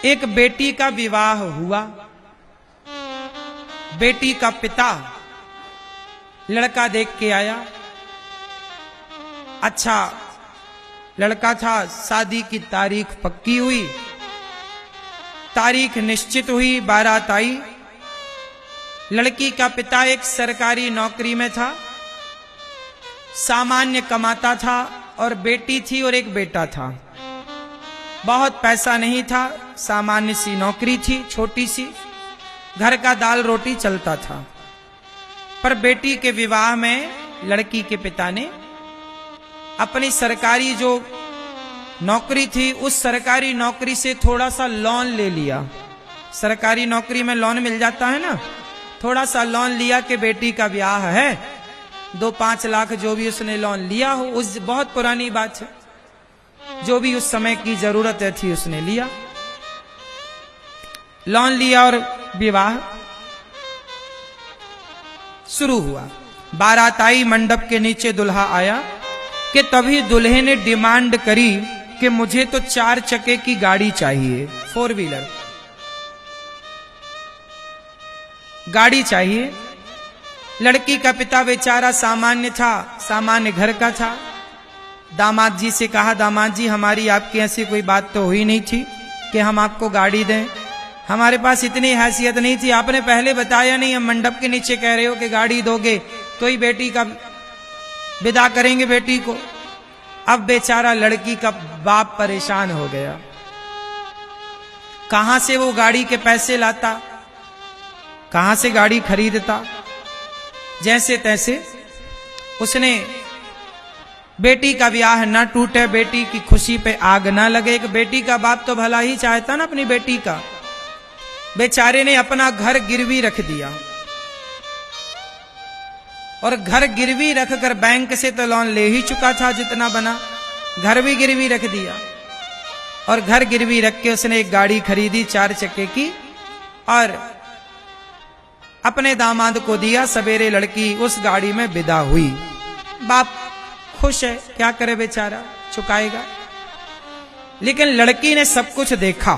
एक बेटी का विवाह हुआ। बेटी का पिता लड़का देख के आया। अच्छा लड़का था। शादी की तारीख पक्की हुई, तारीख निश्चित हुई, बारात आई। लड़की का पिता एक सरकारी नौकरी में था, सामान्य कमाता था, और बेटी थी और एक बेटा था। बहुत पैसा नहीं था, सामान्य सी नौकरी थी, छोटी सी, घर का दाल रोटी चलता था। पर बेटी के विवाह में लड़की के पिता ने अपनी सरकारी जो नौकरी थी, उस सरकारी नौकरी से थोड़ा सा लोन ले लिया। सरकारी नौकरी में लोन मिल जाता है ना, थोड़ा सा लोन लिया कि बेटी का ब्याह है, 2-5 लाख जो भी उसने लोन लिया हो, उस बहुत पुरानी बात है, जो भी उस समय की जरूरत थी उसने लिया, लोन लिया और विवाह शुरू हुआ। बारात आई, मंडप के नीचे दुल्हा आया कि तभी दुल्हे ने डिमांड करी कि मुझे तो 4 चक्के की गाड़ी चाहिए, 4 व्हीलर गाड़ी चाहिए। लड़की का पिता बेचारा सामान्य था, सामान्य घर का था। दामाद जी से कहा, दामाद जी हमारी आपकी ऐसी कोई बात तो हुई नहीं थी कि हम आपको गाड़ी दें, हमारे पास इतनी हैसियत नहीं थी, आपने पहले बताया नहीं, हम मंडप के नीचे कह रहे हो कि गाड़ी दोगे तो ही बेटी का विदा करेंगे बेटी को। अब बेचारा लड़की का बाप परेशान हो गया, कहां से वो गाड़ी के पैसे लाता, कहां से गाड़ी खरीदता। जैसे तैसे उसने बेटी का ब्याह न टूटे, बेटी की खुशी पे आग न लगे। एक बेटी का बाप तो भला ही चाहता ना अपनी बेटी का। बेचारे ने अपना घर गिरवी रख दिया, और घर गिरवी रखकर बैंक से तो लोन ले ही चुका था जितना बना, घर भी गिरवी रख दिया। और घर गिरवी रख के उसने एक गाड़ी खरीदी 4 चक्के की, और अपने दामाद को दिया। सवेरे लड़की उस गाड़ी में विदा हुई। बाप खुश है, क्या करे बेचारा, चुकाएगा। लेकिन लड़की ने सब कुछ देखा,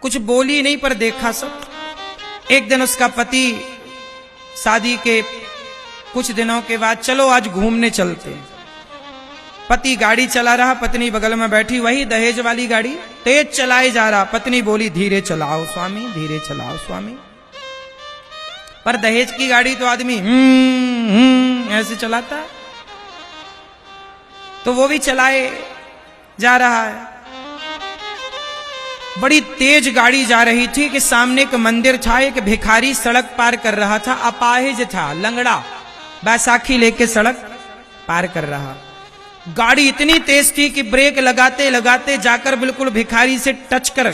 कुछ बोली नहीं पर देखा सब। एक दिन उसका पति शादी के कुछ दिनों के बाद, चलो आज घूमने चलते। पति गाड़ी चला रहा, पत्नी बगल में बैठी, वही दहेज वाली गाड़ी, तेज चलाए जा रहा। पत्नी बोली, धीरे चलाओ स्वामी, धीरे चलाओ स्वामी। पर दहेज की गाड़ी तो आदमी ऐसे चलाता है, तो वो भी चलाए जा रहा है। बड़ी तेज गाड़ी जा रही थी कि सामने एक मंदिर था, एक भिखारी सड़क पार कर रहा था, अपाहिज था, लंगड़ा, बैसाखी लेके सड़क पार कर रहा। गाड़ी इतनी तेज थी कि ब्रेक लगाते लगाते जाकर बिल्कुल भिखारी से टच कर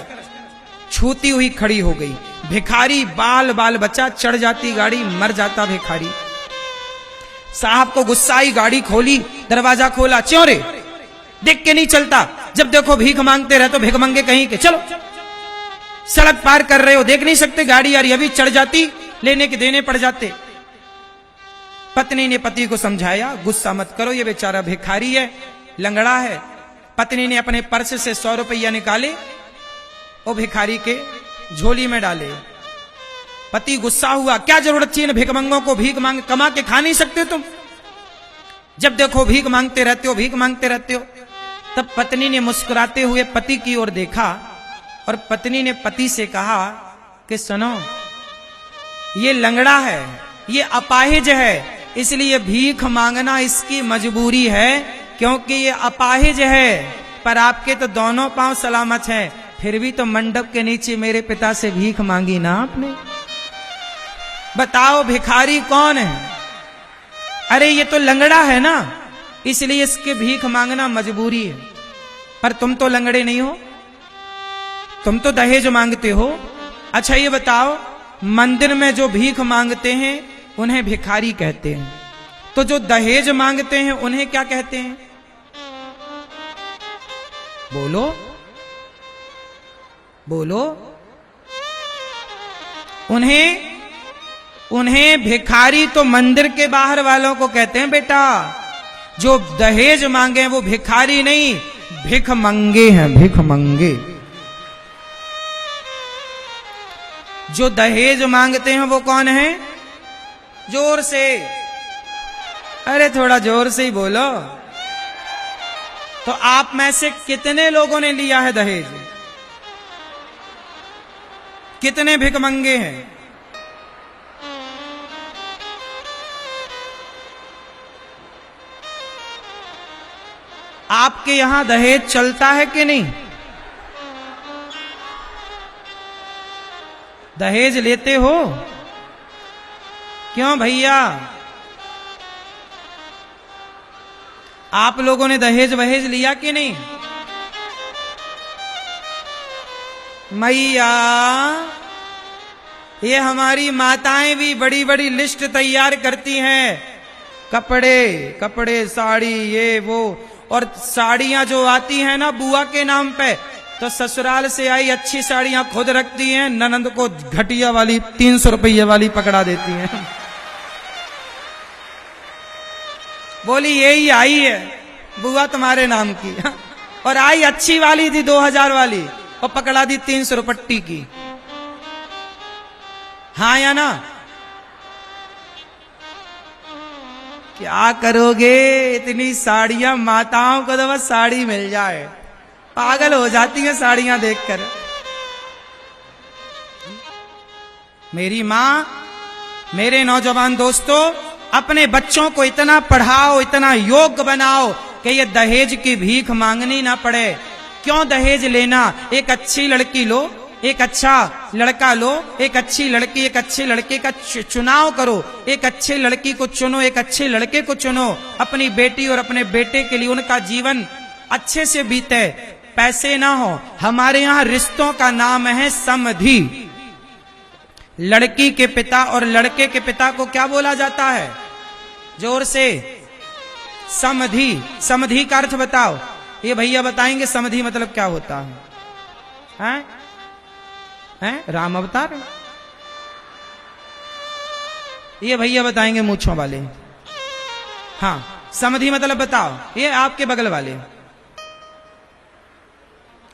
छूती हुई खड़ी हो गई। भिखारी बाल बाल बचा, चढ़ जाती गाड़ी, मर जाता भिखारी। साहब को गुस्सा आई, गाड़ी खोली, दरवाजा खोला, क्यों रे देख के नहीं चलता, जब देखो भीख मांगते रहे तो भीख मांगे कहीं के, चलो सड़क पार कर रहे हो, देख नहीं सकते गाड़ी यार, ये भी चढ़ जाती, लेने के देने पड़ जाते। पत्नी ने पति को समझाया, गुस्सा मत करो, ये बेचारा भिखारी है, लंगड़ा है। पत्नी ने अपने पर्स से 100 रुपया निकाले, वो भिखारी के झोली में डाले। पति गुस्सा हुआ, क्या जरूरत थी इन भिखमंगों को, भीख मांग कमा के खा नहीं सकते तुम, जब देखो भीख मांगते रहते हो, भीख मांगते रहते हो। तब पत्नी ने मुस्कुराते हुए पति की ओर देखा, और पत्नी ने पति से कहा कि सुनो, ये लंगड़ा है, ये अपाहिज है, इसलिए भीख मांगना इसकी मजबूरी है, क्योंकि ये अपाहिज है। पर आपके तो दोनों पांव सलामत हैं, फिर भी तो मंडप के नीचे मेरे पिता से भीख मांगी ना आपने। बताओ भिखारी कौन है? अरे ये तो लंगड़ा है ना, इसलिए इसके भीख मांगना मजबूरी है। पर तुम तो लंगड़े नहीं हो, तुम तो दहेज मांगते हो। अच्छा ये बताओ, मंदिर में जो भीख मांगते हैं उन्हें भिखारी कहते हैं, तो जो दहेज मांगते हैं उन्हें क्या कहते हैं? बोलो बोलो। उन्हें भिखारी तो मंदिर के बाहर वालों को कहते हैं बेटा, जो दहेज मांगे वो भिखारी नहीं, भिख मंगे हैं, भिख मंगे। जो दहेज मांगते हैं वो कौन है? जोर से, अरे थोड़ा जोर से ही बोलो। तो आप में से कितने लोगों ने लिया है दहेज? कितने भिखमंगे हैं? आपके यहां दहेज चलता है कि नहीं? दहेज लेते हो? क्यों भैया? आप लोगों ने दहेज वहेज लिया कि नहीं? मैया, ये हमारी माताएं भी बड़ी बड़ी लिस्ट तैयार करती हैं, कपड़े कपड़े साड़ी ये वो। और साड़ियां जो आती हैं ना बुआ के नाम पे, तो ससुराल से आई अच्छी साड़ियां खुद रखती हैं, ननंद को घटिया वाली 300 रुपये वाली पकड़ा देती हैं। बोली यही आई है बुआ तुम्हारे नाम की, और आई अच्छी वाली थी 2000 वाली, और पकड़ा दी 300 रुपट्टी की। हाँ या ना? क्या करोगे? इतनी साड़ियां, माताओं को तो बस साड़ी मिल जाए, पागल हो जाती हैं साड़ियां देखकर। मेरी मां, मेरे नौजवान दोस्तों, अपने बच्चों को इतना पढ़ाओ, इतना योग्य बनाओ कि ये दहेज की भीख मांगनी ना पड़े। क्यों दहेज लेना? एक अच्छी लड़की लो, एक अच्छा लड़का लो, एक अच्छी लड़की, एक अच्छे लड़के का चुनाव करो, एक अच्छे लड़की को चुनो, एक अच्छे लड़के को चुनो, अपनी बेटी और अपने बेटे के लिए उनका जीवन अच्छे से बीते, पैसे ना हो। हमारे यहां रिश्तों का नाम है समधि। लड़की के पिता और लड़के के पिता को क्या बोला जाता है? जोर से, समधि। समधि का अर्थ बताओ। ये भैया बताएंगे समधि मतलब क्या होता है? हैं? राम अवतार। ये भैया बताएंगे मूंछों वाले। हाँ, समधि मतलब बताओ। ये आपके बगल वाले,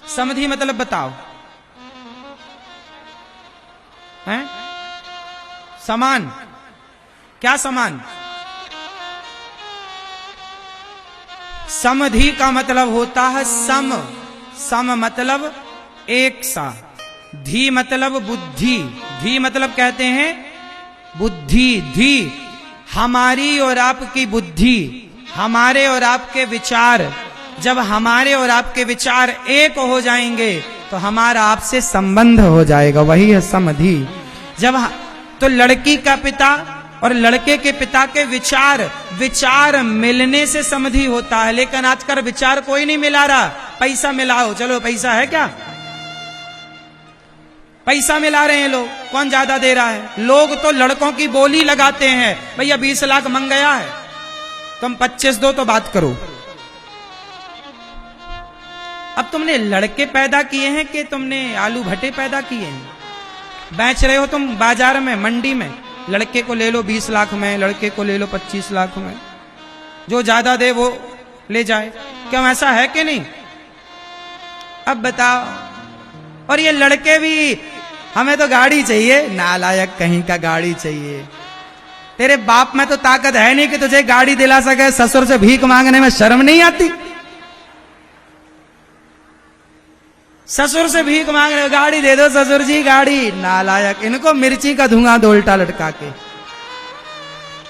समधि मतलब बताओ। हैं? समान। क्या समान? समधि का मतलब होता है सम। सम मतलब एक सा। धी मतलब बुद्धि। धी मतलब कहते हैं बुद्धि। धी हमारी और आपकी बुद्धि, हमारे और आपके विचार। जब हमारे और आपके विचार एक हो जाएंगे तो हमारा आपसे संबंध हो जाएगा, वही है समधि। जब तो लड़की का पिता और लड़के के पिता के विचार मिलने से समधि होता है। लेकिन आजकल विचार कोई नहीं मिला रहा। पैसा मिलाओ, चलो पैसा है क्या? पैसा मिला रहे हैं लोग, कौन ज्यादा दे रहा है? लोग तो लड़कों की बोली लगाते हैं, भैया 20 लाख मंग गया है, तुम 25 दो तो बात करो। अब तुमने लड़के पैदा किए हैं कि तुमने आलू भट्टे पैदा किए हैं? बेच रहे हो तुम बाजार में, मंडी में। लड़के को ले लो 20 लाख में, लड़के को ले लो 25 लाख में, जो ज्यादा दे वो ले जाए। क्यों, ऐसा है कि नहीं? अब बताओ। और ये लड़के भी, हमें तो गाड़ी चाहिए, नालायक कहीं का गाड़ी चाहिए। तेरे बाप में तो ताकत है नहीं कि तुझे गाड़ी दिला सके। ससुर से भीख मांगने में शर्म नहीं आती? ससुर से भीख मांग रहे, गाड़ी दे दो ससुर जी, गाड़ी। नालायक, इनको मिर्ची का धुआं दो उल्टा लटका के।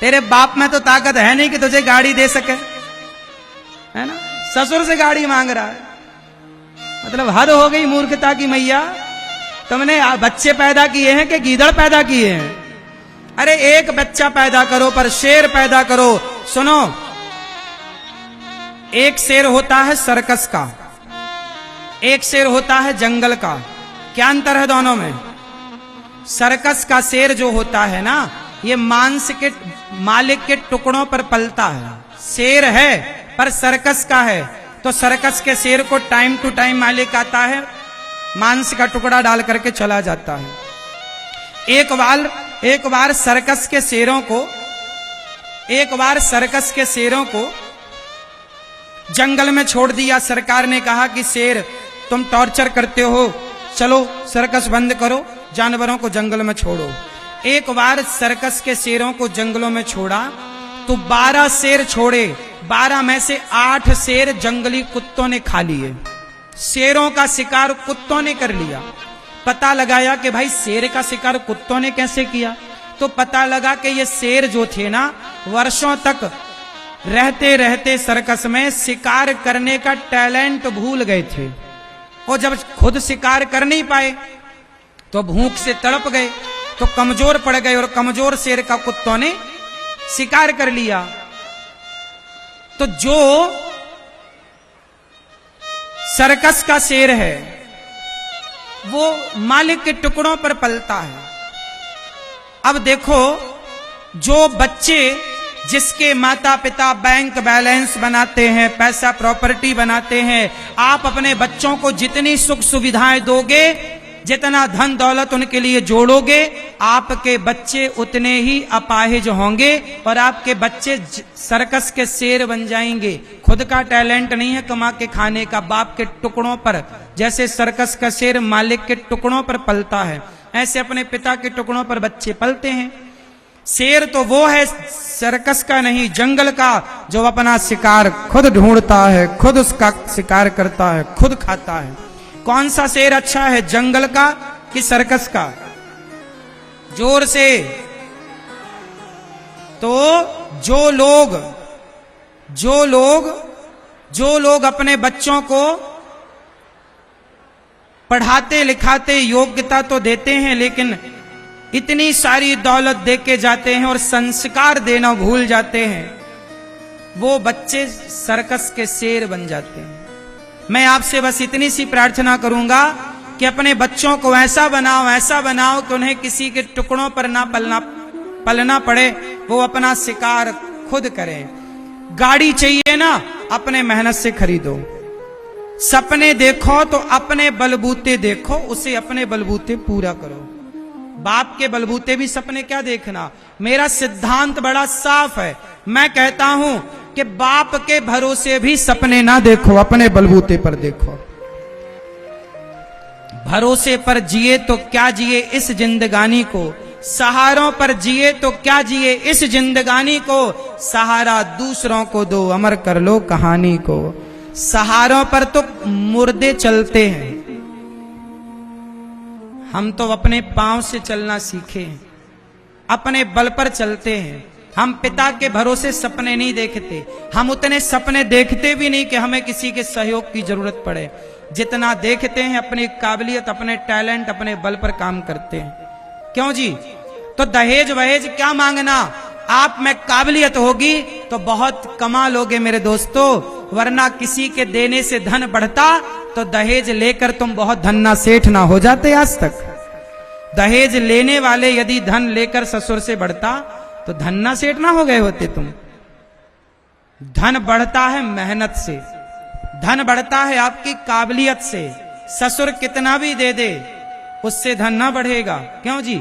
तेरे बाप में तो ताकत है नहीं कि तुझे गाड़ी दे सके, है ना? ससुर से गाड़ी मांग रहा है, मतलब हद हो गई मूर्खता की। मैया, तुमने बच्चे पैदा किए हैं कि गीदड़ पैदा किए हैं? अरे एक बच्चा पैदा करो पर शेर पैदा करो। सुनो, एक शेर होता है सर्कस का, एक शेर होता है जंगल का। क्या अंतर है दोनों में? सर्कस का शेर जो होता है ना, ये मांस के मालिक के टुकड़ों पर पलता है। शेर है पर सर्कस का है, तो सर्कस के शेर को टाइम टू टाइम मालिक आता है, मांस का टुकड़ा डाल करके चला जाता है। एक बार सर्कस के शेरों को जंगल में छोड़ दिया। सरकार ने कहा कि शेर तुम टॉर्चर करते हो, चलो सर्कस बंद करो। जानवरों को जंगल में छोड़ो। एक बार सर्कस के शेरों को जंगलों में छोड़ा तो 12 शेर छोड़े, 12 में से 8 शेर जंगली कुत्तों ने खा लिए। शेरों का शिकार कुत्तों ने कर लिया। पता लगाया कि भाई शेर का शिकार कुत्तों ने कैसे किया, तो पता लगा कि ये शेर जो थे ना, वर्षों तक रहते रहते सर्कस में शिकार करने का टैलेंट भूल गए थे, और जब खुद शिकार कर नहीं पाए तो भूख से तड़प गए, तो कमजोर पड़ गए, और कमजोर शेर का कुत्तों ने शिकार कर लिया। तो जो सर्कस का शेर है वो मालिक के टुकड़ों पर पलता है। अब देखो, जो बच्चे जिसके माता पिता बैंक बैलेंस बनाते हैं, पैसा प्रॉपर्टी बनाते हैं, आप अपने बच्चों को जितनी सुख सुविधाएं दोगे, जितना धन दौलत उनके लिए जोड़ोगे, आपके बच्चे उतने ही अपाहिज होंगे और आपके बच्चे सर्कस के शेर बन जाएंगे। खुद का टैलेंट नहीं है कमा के खाने का, बाप के टुकड़ों पर, जैसे सर्कस का शेर मालिक के टुकड़ों पर पलता है, ऐसे अपने पिता के टुकड़ों पर बच्चे पलते हैं। शेर तो वो है सर्कस का नहीं, जंगल का, जो अपना शिकार खुद ढूंढता है, खुद उसका शिकार करता है, खुद खाता है। कौन सा शेर अच्छा है, जंगल का कि सर्कस का? जोर से। तो जो लोग अपने बच्चों को पढ़ाते लिखाते योग्यता तो देते हैं, लेकिन इतनी सारी दौलत दे के जाते हैं और संस्कार देना भूल जाते हैं, वो बच्चे सर्कस के शेर बन जाते हैं। मैं आपसे बस इतनी सी प्रार्थना करूंगा कि अपने बच्चों को ऐसा बनाओ कि उन्हें किसी के टुकड़ों पर ना पलना पड़े, वो अपना शिकार खुद करें। गाड़ी चाहिए ना, अपने मेहनत से खरीदो। सपने देखो तो अपने बलबूते देखो, उसे अपने बलबूते पूरा करो। बाप के बलबूते भी सपने क्या देखना। मेरा सिद्धांत बड़ा साफ है, मैं कहता हूं कि बाप के भरोसे भी सपने ना देखो, अपने बलबूते पर देखो। भरोसे पर जिए तो क्या जिए इस जिंदगानी को, सहारों पर जिए तो क्या जिए इस जिंदगानी को, सहारा दूसरों को दो, अमर कर लो कहानी को। सहारों पर तो मुर्दे चलते हैं, हम तो अपने पांव से चलना सीखे हैं, अपने बल पर चलते हैं। हम पिता के भरोसे सपने नहीं देखते, हम उतने सपने देखते भी नहीं कि हमें किसी के सहयोग की जरूरत पड़े। जितना देखते हैं अपनी काबिलियत, अपने टैलेंट, अपने बल पर काम करते हैं। क्यों जी? तो दहेज वहेज क्या मांगना, आप में काबिलियत होगी तो बहुत कमा लोगे मेरे दोस्तों, वरना किसी के देने से धन बढ़ता तो दहेज लेकर तुम बहुत धन्ना सेठ ना हो जाते। आज तक दहेज लेने वाले यदि धन लेकर ससुर से बढ़ता तो धन्ना सेठ ना हो गए होते तुम। धन बढ़ता है मेहनत से, धन बढ़ता है आपकी काबिलियत से। ससुर कितना भी दे दे उससे धन ना बढ़ेगा। क्यों जी?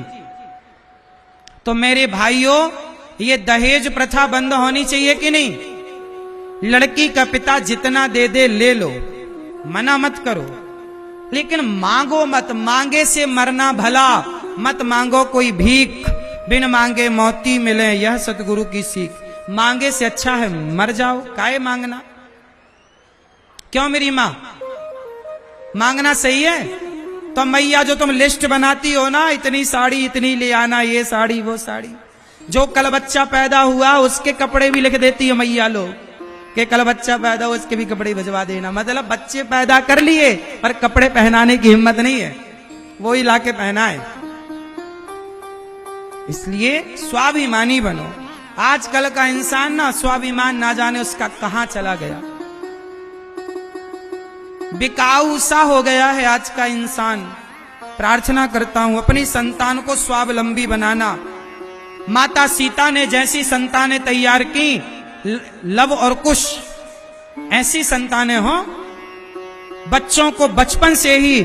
तो मेरे भाइयों, ये दहेज प्रथा बंद होनी चाहिए कि नहीं? लड़की का पिता जितना दे दे ले लो, मना मत करो, लेकिन मांगो मत। मांगे से मरना भला, मत मांगो कोई भीख, बिन मांगे मौती मिले, यह सतगुरु की सीख। मांगे से अच्छा है मर जाओ, काहे मांगना? क्यों मेरी मां? मांगना सही है? तो मैया जो तुम लिस्ट बनाती हो ना, इतनी साड़ी इतनी ले आना, ये साड़ी वो साड़ी, जो कल बच्चा पैदा हुआ उसके कपड़े भी लिख देती है मैया लोग कि कल बच्चा पैदा हो उसके भी कपड़े भिजवा देना। मतलब बच्चे पैदा कर लिए पर कपड़े पहनाने की हिम्मत नहीं है, वो ही लाके पहनाए। इसलिए स्वाभिमानी बनो। आजकल का इंसान ना स्वाभिमान ना जाने उसका कहां चला गया, बिकाऊ सा हो गया है आज का इंसान। प्रार्थना करता हूं अपनी संतान को स्वावलंबी बनाना। माता सीता ने जैसी संतानें तैयार की, लव और कुश, ऐसी संतानें हो। बच्चों को बचपन से ही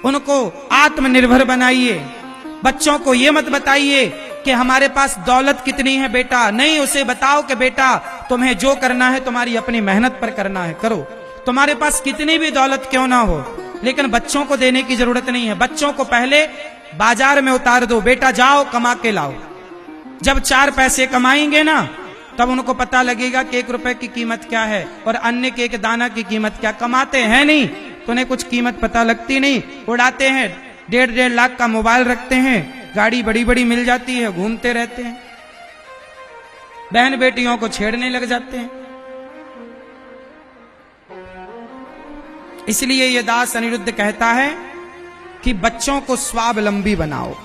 उनको आत्मनिर्भर बनाइए। बच्चों को ये मत बताइए कि हमारे पास दौलत कितनी है बेटा, नहीं, उसे बताओ कि बेटा तुम्हें जो करना है तुम्हारी अपनी मेहनत पर करना है, करो। तुम्हारे पास कितनी भी दौलत क्यों ना हो, लेकिन बच्चों को देने की जरूरत नहीं है। बच्चों को पहले बाजार में उतार दो, बेटा जाओ कमा के लाओ। जब 4 पैसे कमाएंगे ना, तब उनको पता लगेगा कि 1 रुपए की कीमत क्या है और अन्य के 1 दाना की कीमत क्या। कमाते हैं नहीं तो उन्हें कुछ कीमत पता लगती नहीं, उड़ाते हैं। 1.5 लाख का मोबाइल रखते हैं, गाड़ी बड़ी बड़ी मिल जाती है, घूमते रहते हैं, बहन बेटियों को छेड़ने लग जाते हैं। इसलिए ये दास अनिरुद्ध कहता है कि बच्चों को स्वावलंबी बनाओ।